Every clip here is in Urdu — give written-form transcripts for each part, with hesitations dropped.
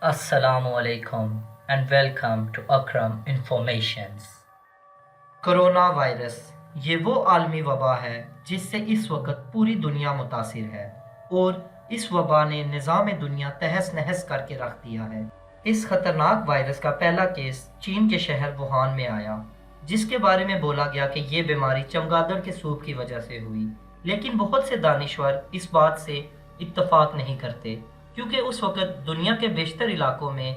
السلام علیکم and welcome to Akram informations. Corona virus یہ وہ عالمی وبا ہے جس سے اس وقت پوری دنیا متاثر ہے اور اس وبا نے نظام دنیا تہس نہس کر کے رکھ دیا ہے۔ اس خطرناک وائرس کا پہلا کیس چین کے شہر ووہان میں آیا، جس کے بارے میں بولا گیا کہ یہ بیماری چمگادڑ کے سوپ کی وجہ سے ہوئی، لیکن بہت سے دانشور اس بات سے اتفاق نہیں کرتے کیونکہ اس وقت دنیا کے بیشتر علاقوں میں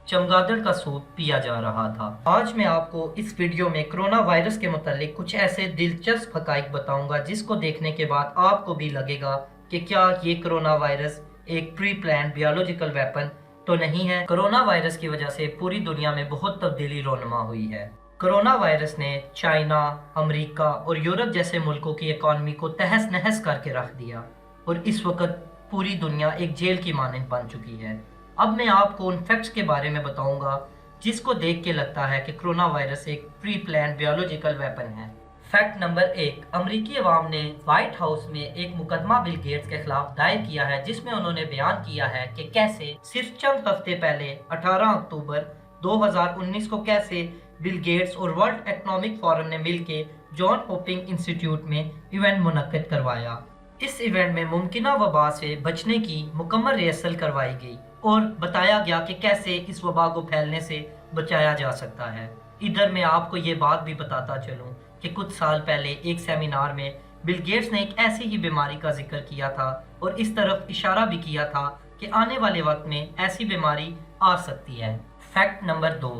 چمگادڑ کا سوپ پیا جا رہا تھا۔ آج میں آپ کو اس ویڈیو میں کرونا وائرس کے متعلق کچھ ایسے دلچسپ حقائق بتاؤں گا جس کو دیکھنے کے بعد آپ کو بھی لگے گا کہ کیا یہ کرونا وائرس ایک پری پلانڈ بیولوجیکل ویپن تو نہیں ہے۔ کرونا وائرس کی وجہ سے پوری دنیا میں بہت تبدیلی رونما ہوئی ہے۔ کرونا وائرس نے چائنا، امریکہ اور یورپ جیسے ملکوں کی اکانومی کو تہس نہس کر کے رکھ دیا اور اس وقت پوری دنیا ایک جیل کی مانند بن چکی ہے۔ اب میں آپ کو ان فیکٹس کے بارے میں بتاؤں گا جس کو دیکھ کے لگتا ہے کہ کرونا وائرس ایک پری پلانڈ بیولوجیکل ویپن ہے۔ فیکٹ نمبر 1، امریکی عوام نے وائٹ ہاؤس میں ایک مقدمہ بل گیٹس کے خلاف دائر کیا ہے جس میں انہوں نے بیان کیا ہے کہ کیسے صرف چند ہفتے پہلے 18 اکتوبر 2019 کو کیسے بل گیٹس اور ورلڈ اکنامک فورم نے مل کے جان ہوپنگ انسٹیٹیوٹ میں ایونٹ منعقد کروایا۔ اس ایونٹ میں ممکنہ وبا سے بچنے کی مکمل ریہرسل کروائی گئی اور بتایا گیا کہ کیسے اس وبا کو پھیلنے سے بچایا جا سکتا ہے۔ ادھر میں آپ کو یہ بات بھی بتاتا چلوں کہ کچھ سال پہلے ایک سیمینار میں بل گیٹس نے ایک ایسی ہی بیماری کا ذکر کیا تھا اور اس طرف اشارہ بھی کیا تھا کہ آنے والے وقت میں ایسی بیماری آ سکتی ہے۔ فیکٹ نمبر 2،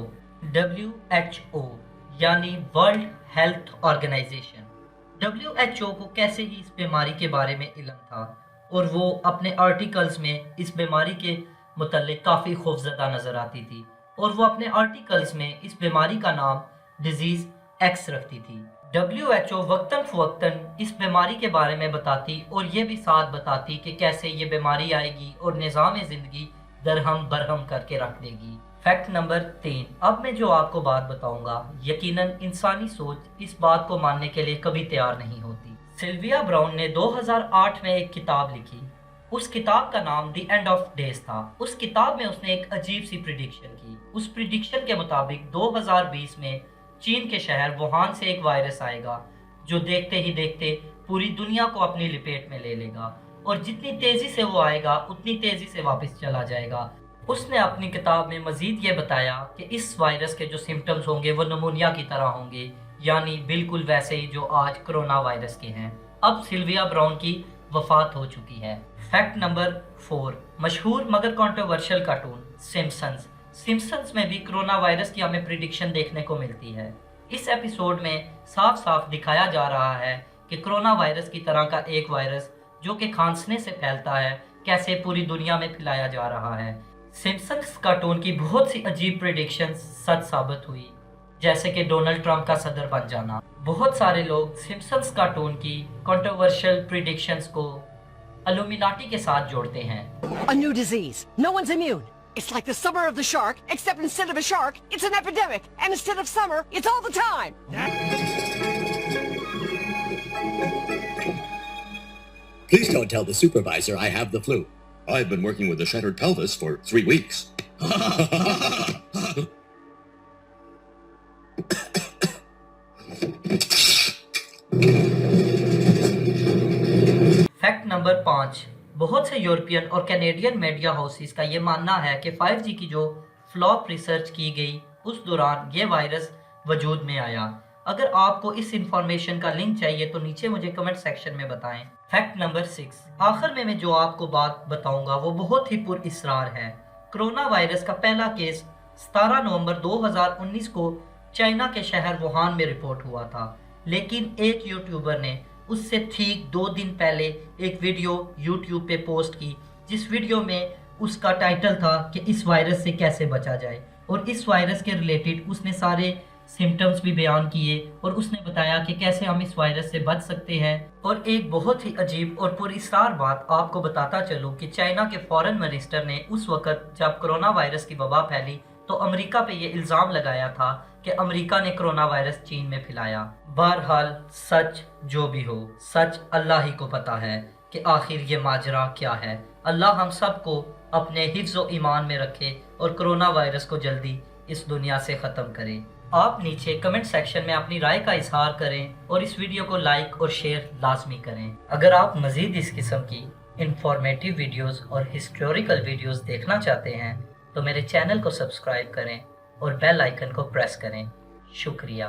WHO یعنی ورلڈ ہیلتھ آرگنائزیشن۔ WHO کو کیسے ہی اس بیماری کے بارے میں علم تھا اور وہ اپنے آرٹیکلز میں اس بیماری کے متعلق کافی خوفزدہ نظر آتی تھی اور وہ اپنے آرٹیکلز میں اس بیماری کا نام ڈیزیز ایکس رکھتی تھی۔ WHO وقتاً فوقتاً اس بیماری کے بارے میں بتاتی اور یہ بھی ساتھ بتاتی کہ کیسے یہ بیماری آئے گی اور نظام زندگی درہم برہم کر کے رکھ دے گی۔ فیکٹ نمبر 3، اب میں جو آپ کو بات بتاؤں گا یقیناً انسانی سوچ اس بات کو ماننے کے لیے کبھی تیار نہیں ہوتی۔ سلویا براؤن نے 2008 میں ایک کتاب لکھی، اس کتاب کا نام دی اینڈ آف ڈیز تھا۔ اس کتاب میں اس نے ایک عجیب سی پریڈکشن کی۔ اس پریڈکشن کے مطابق 2020 میں چین کے شہر ووہان سے ایک وائرس آئے گا جو دیکھتے ہی دیکھتے پوری دنیا کو اپنی لپیٹ میں لے لے گا اور جتنی تیزی سے وہ آئے گا اتنی تیزی سے واپس چلا جائے گا۔ اس نے اپنی کتاب میں مزید یہ بتایا کہ اس وائرس کے جو سمپٹمز ہوں گے وہ نمونیا کی طرح ہوں گے، یعنی بالکل ویسے ہی جو آج کرونا وائرس کے ہیں۔ اب سلویا براؤن کی وفات ہو چکی ہے۔ فیکٹ نمبر 4، مشہور مگر کنٹروورشل کارٹون سمپسنز۔ سمپسنز میں بھی کرونا وائرس کی ہمیں پریڈکشن دیکھنے کو ملتی ہے۔ اس ایپیسوڈ میں صاف صاف دکھایا جا رہا ہے کہ کرونا وائرس کی طرح کا ایک وائرس جو کہ کھانسنے سے پھیلتا ہے کیسے پوری دنیا میں پھیلایا جا رہا ہے۔ سمپسنز کارٹون کی بہت سی عجیب پریڈکشنز سچ ثابت ہوئی، جیسے کہ ڈونلڈ ٹرمپ کا صدر بن جانا۔ بہت سارے لوگ سمپسنز کارٹون کی کنٹروورشل پریڈکشنز کو الومیناٹی کے ساتھ جوڑتے ہیں۔ A new disease. No one's immune. It's like the summer of the shark, except instead of a shark, it's an epidemic. And instead of summer, it's all the time. Please don't tell the supervisor I have the flu. I've been working with a shattered pelvis for 3 weeks. Fact number 5، بہت سے یورپین اور کینیڈین میڈیا ہاؤسز کا یہ ماننا ہے کہ 5G کی جو فلاپ ریسرچ کی گئی اس دوران یہ وائرس وجود میں آیا۔ اگر آپ کو اس انفارمیشن کا لنک چاہیے تو نیچے مجھے کمنٹ سیکشن میں بتائیں۔ فیکٹ نمبر 6، آخر میں جو آپ کو بات بتاؤں گا وہ بہت ہی پر اسرار ہے۔ کرونا وائرس کا پہلا کیس 17 نومبر 2019 کو چائنا کے شہر ووہان میں رپورٹ ہوا تھا، لیکن ایک یوٹیوبر نے اس سے ٹھیک 2 دن پہلے ایک ویڈیو یوٹیوب پہ پوسٹ کی جس ویڈیو میں اس کا ٹائٹل تھا کہ اس وائرس سے کیسے بچا جائے، اور اس وائرس کے ریلیٹڈ اس نے سارے سمپٹمز بھی بیان کیے اور اس نے بتایا کہ کیسے ہم اس وائرس سے بچ سکتے ہیں۔ اور ایک بہت ہی عجیب اور پر اسرار بات آپ کو بتاتا چلوں کہ چائنا کے فارن منسٹر نے اس وقت جب کرونا وائرس کی وبا پھیلی تو امریکہ پہ یہ الزام لگایا تھا کہ امریکہ نے کرونا وائرس چین میں پھیلایا۔ بہرحال سچ جو بھی ہو، سچ اللہ ہی کو پتہ ہے کہ آخر یہ ماجرا کیا ہے۔ اللہ ہم سب کو اپنے حفظ و ایمان میں رکھے اور کرونا وائرس کو جلدی اس دنیا سے ختم کرے۔ آپ نیچے کمنٹ سیکشن میں اپنی رائے کا اظہار کریں اور اس ویڈیو کو لائک اور شیئر لازمی کریں۔ اگر آپ مزید اس قسم کی انفارمیٹیو ویڈیوز اور ہسٹوریکل ویڈیوز دیکھنا چاہتے ہیں تو میرے چینل کو سبسکرائب کریں اور بیل آئیکن کو پریس کریں۔ شکریہ۔